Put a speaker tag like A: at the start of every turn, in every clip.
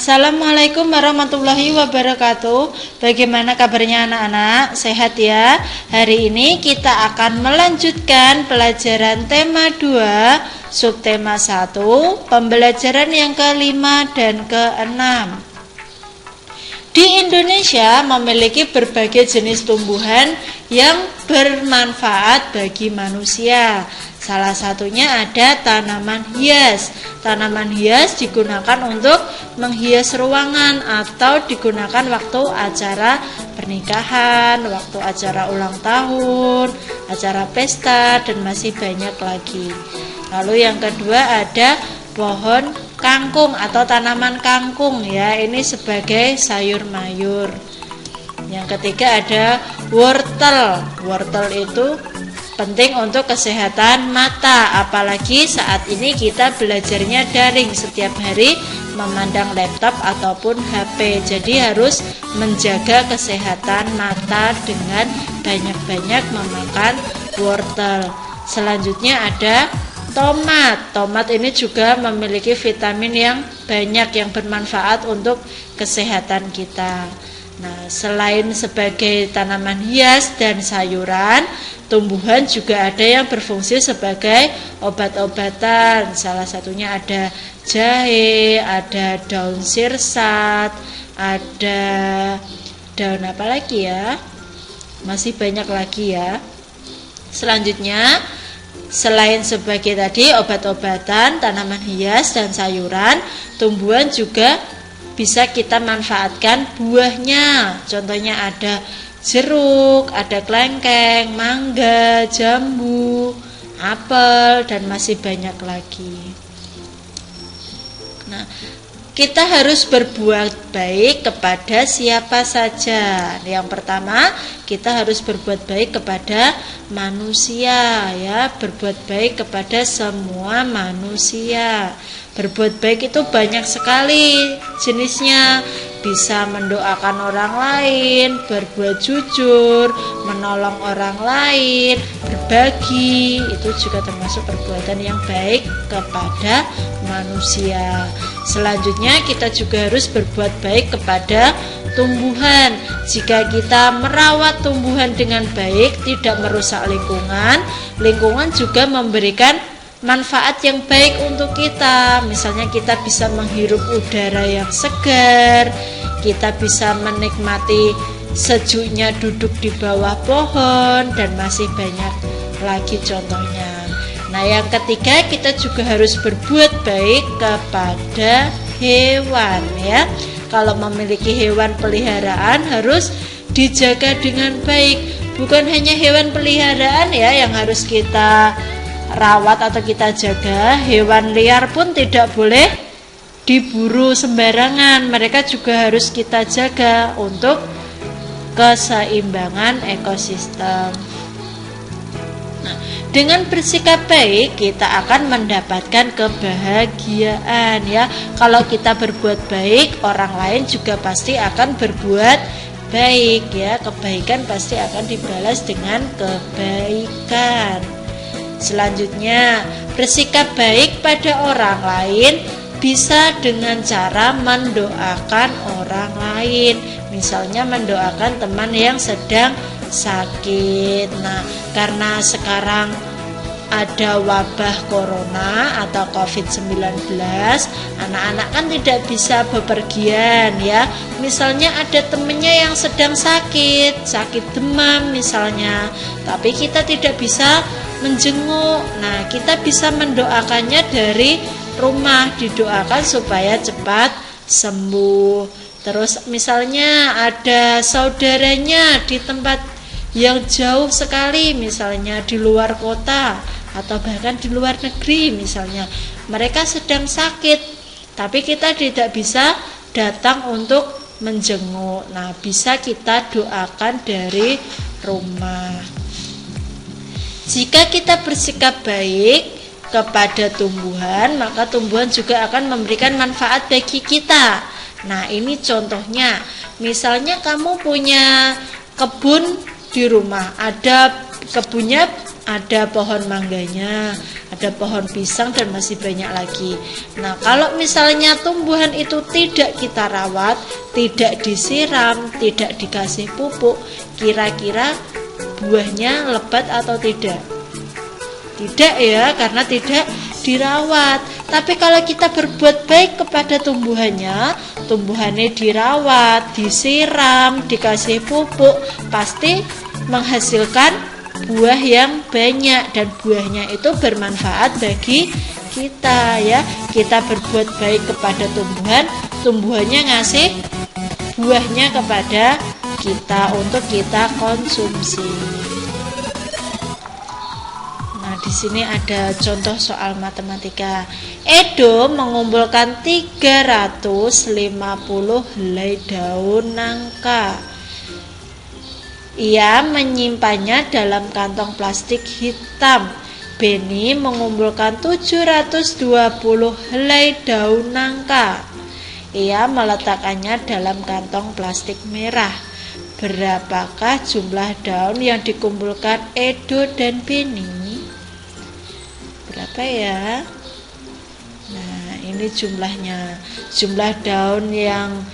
A: Assalamualaikum warahmatullahi wabarakatuh. Bagaimana kabarnya anak-anak? Sehat ya? Hari ini kita akan melanjutkan pelajaran tema 2, subtema 1, pembelajaran yang kelima dan keenam. Di Indonesia memiliki berbagai jenis tumbuhan yang bermanfaat bagi manusia. Salah satunya ada tanaman hias. Tanaman hias digunakan untuk menghias ruangan atau digunakan waktu acara pernikahan, waktu acara ulang tahun, acara pesta, dan masih banyak lagi. Lalu yang kedua ada pohon kangkung atau tanaman kangkung ya, ini sebagai sayur mayur. Yang ketiga ada wortel. Wortel itu penting untuk kesehatan mata, apalagi saat ini kita belajarnya daring, setiap hari memandang laptop ataupun HP. Jadi harus menjaga kesehatan mata dengan banyak-banyak memakan wortel. Selanjutnya ada tomat. Tomat ini juga memiliki vitamin yang banyak yang bermanfaat untuk kesehatan kita. Nah, selain sebagai tanaman hias dan sayuran, tumbuhan juga ada yang berfungsi sebagai obat-obatan. Salah satunya ada jahe, ada daun sirsat, ada daun apa lagi ya? Masih banyak lagi ya. Selanjutnya, selain sebagai tadi obat-obatan, tanaman hias dan sayuran, tumbuhan juga bisa kita manfaatkan buahnya. Contohnya ada jeruk, ada kelengkeng, mangga, jambu, apel, dan masih banyak lagi. Nah, kita harus berbuat baik kepada siapa saja. Yang pertama, kita harus berbuat baik kepada manusia ya, berbuat baik kepada semua manusia. Berbuat baik itu banyak sekali jenisnya. Bisa mendoakan orang lain, berbuat jujur, menolong orang lain, berbagi, itu juga termasuk perbuatan yang baik kepada manusia. Selanjutnya kita juga harus berbuat baik kepada tumbuhan. Jika kita merawat tumbuhan dengan baik, tidak merusak lingkungan, lingkungan juga memberikan manfaat yang baik untuk kita. Misalnya kita bisa menghirup udara yang segar, kita bisa menikmati sejuknya duduk di bawah pohon, dan masih banyak lagi contohnya. Nah, yang ketiga, kita juga harus berbuat baik kepada hewan ya. Kalau memiliki hewan peliharaan harus dijaga dengan baik. Bukan hanya hewan peliharaan ya yang harus kita rawat atau kita jaga, hewan liar pun tidak boleh diburu sembarangan. Mereka juga harus kita jaga untuk keseimbangan ekosistem. Nah, dengan bersikap baik kita akan mendapatkan kebahagiaan ya. Kalau kita berbuat baik, orang lain juga pasti akan berbuat baik ya. Kebaikan pasti akan dibalas dengan kebaikan. Selanjutnya, bersikap baik pada orang lain bisa dengan cara mendoakan orang lain. Misalnya mendoakan teman yang sedang sakit. Nah, karena sekarang ada wabah corona atau COVID-19, anak-anak kan tidak bisa bepergian ya. Misalnya ada temennya yang sedang sakit demam misalnya, tapi kita tidak bisa menjenguk. Nah, kita bisa mendoakannya dari rumah, didoakan supaya cepat sembuh. Terus misalnya ada saudaranya di tempat yang jauh sekali, misalnya di luar kota atau bahkan di luar negeri misalnya, mereka sedang sakit tapi kita tidak bisa datang untuk menjenguk. Nah, bisa kita doakan dari rumah. Jika kita bersikap baik kepada tumbuhan, maka tumbuhan juga akan memberikan manfaat bagi kita. Nah, ini contohnya. Misalnya kamu punya kebun di rumah, ada kebunnya ada pohon mangganya, ada pohon pisang, dan masih banyak lagi. Nah, kalau misalnya tumbuhan itu tidak kita rawat, tidak disiram, tidak dikasih pupuk, kira-kira buahnya lebat atau tidak? Tidak ya, karena tidak dirawat. Tapi kalau kita berbuat baik kepada tumbuhannya, tumbuhannya dirawat, disiram, dikasih pupuk, pasti menghasilkan buah yang banyak, dan buahnya itu bermanfaat bagi kita ya. Kita berbuat baik kepada tumbuhan, tumbuhannya ngasih buahnya kepada kita untuk kita konsumsi. Nah, di sini ada contoh soal matematika. Edo mengumpulkan 350 helai daun nangka. Ia menyimpannya dalam kantong plastik hitam. Benny mengumpulkan 720 helai daun nangka. Ia meletakkannya dalam kantong plastik merah. Berapakah jumlah daun yang dikumpulkan Edo dan Benny? Berapa ya? Nah, ini jumlahnya. Jumlah daun yang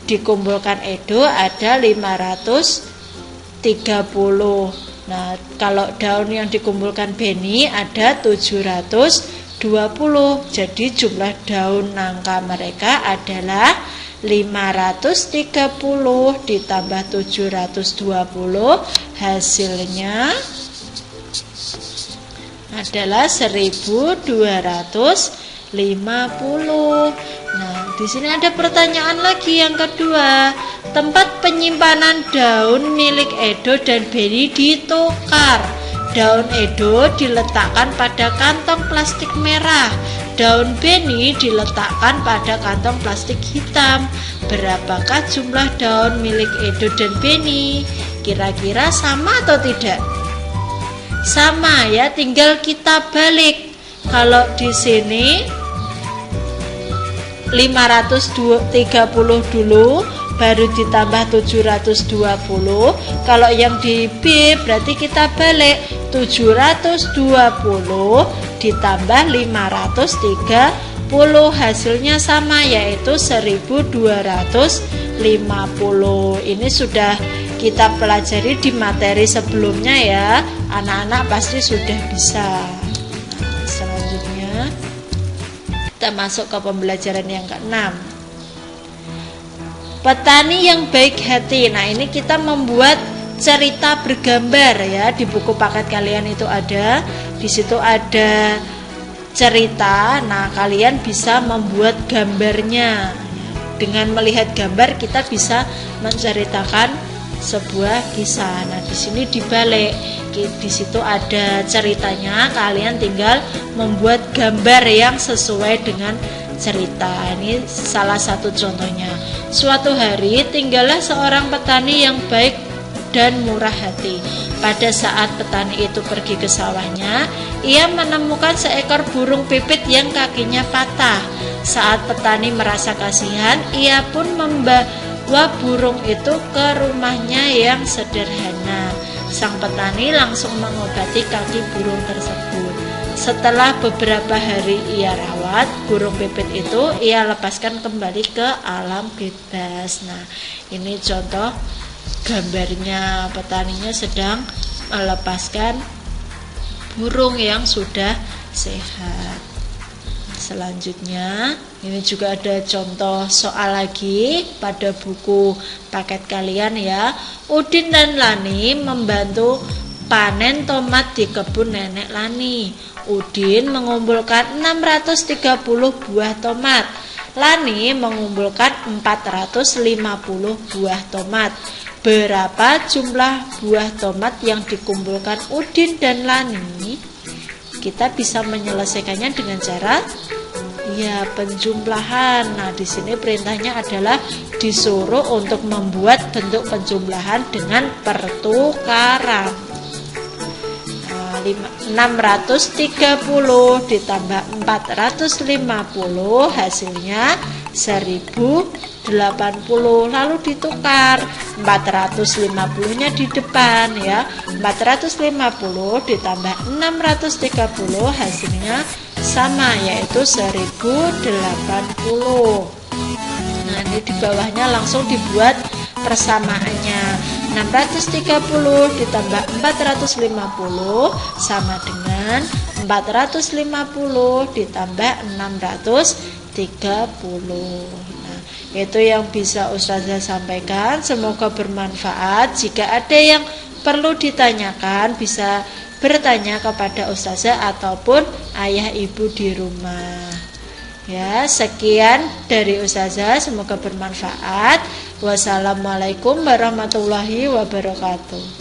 A: dikumpulkan Edo ada 530. Nah, kalau daun yang dikumpulkan Benny ada 720. Jadi jumlah daun nangka mereka adalah 530 ditambah 720, hasilnya adalah 1250. Nah, di sini ada pertanyaan lagi yang kedua. Tempat penyimpanan daun milik Edo dan Benny ditukar. Daun Edo diletakkan pada kantong plastik merah. Daun Benny diletakkan pada kantong plastik hitam. Berapakah jumlah daun milik Edo dan Benny? Kira-kira sama atau tidak? Sama ya, tinggal kita balik. Kalau di sini 530 dulu, baru ditambah 720. Kalau yang di B berarti kita balik, 720 ditambah 530, hasilnya sama, yaitu 1250. Ini sudah kita pelajari di materi sebelumnya ya. Anak-anak pasti sudah bisa. Nah, selanjutnya kita masuk ke pembelajaran yang ke-6. Petani yang baik hati. Nah, ini kita membuat cerita bergambar ya. Di buku paket kalian itu ada. Di situ ada cerita. Nah, kalian bisa membuat gambarnya. Dengan melihat gambar kita bisa menceritakan sebuah kisah. Nah, di sini dibalik. Di situ ada ceritanya. Kalian tinggal membuat gambar yang sesuai dengan cerita. Ini salah satu contohnya. Suatu hari tinggallah seorang petani yang baik dan murah hati. Pada saat petani itu pergi ke sawahnya, ia menemukan seekor burung pipit yang kakinya patah. Saat petani merasa kasihan, ia pun membawa burung itu ke rumahnya yang sederhana. Sang petani langsung mengobati kaki burung tersebut. Setelah beberapa hari ia rawat, burung pipit itu ia lepaskan kembali ke alam bebas. Nah, ini contoh gambarnya. Petaninya sedang melepaskan burung yang sudah sehat. Selanjutnya, ini juga ada contoh soal lagi pada buku paket kalian ya. Udin dan Lani membantu panen tomat di kebun nenek Lani. Udin mengumpulkan 630 buah tomat. Lani mengumpulkan 450 buah tomat. Berapa jumlah buah tomat yang dikumpulkan Udin dan Lani? Kita bisa menyelesaikannya dengan cara penjumlahan. Nah, di sini perintahnya adalah disuruh untuk membuat bentuk penjumlahan dengan pertukaran. 630 ditambah 450, hasilnya 1080, lalu ditukar 450-nya di depan ya. 450 ditambah 630 hasilnya sama, yaitu 1080. Nah, ini di bawahnya langsung dibuat persamaannya. 630 ditambah 450 sama dengan 450 ditambah 630. Nah, itu yang bisa Ustazah sampaikan. Semoga bermanfaat. Jika ada yang perlu ditanyakan, bisa bertanya kepada Ustazah ataupun ayah ibu di rumah. Ya, sekian dari Ustazah, semoga bermanfaat. Wassalamualaikum warahmatullahi wabarakatuh.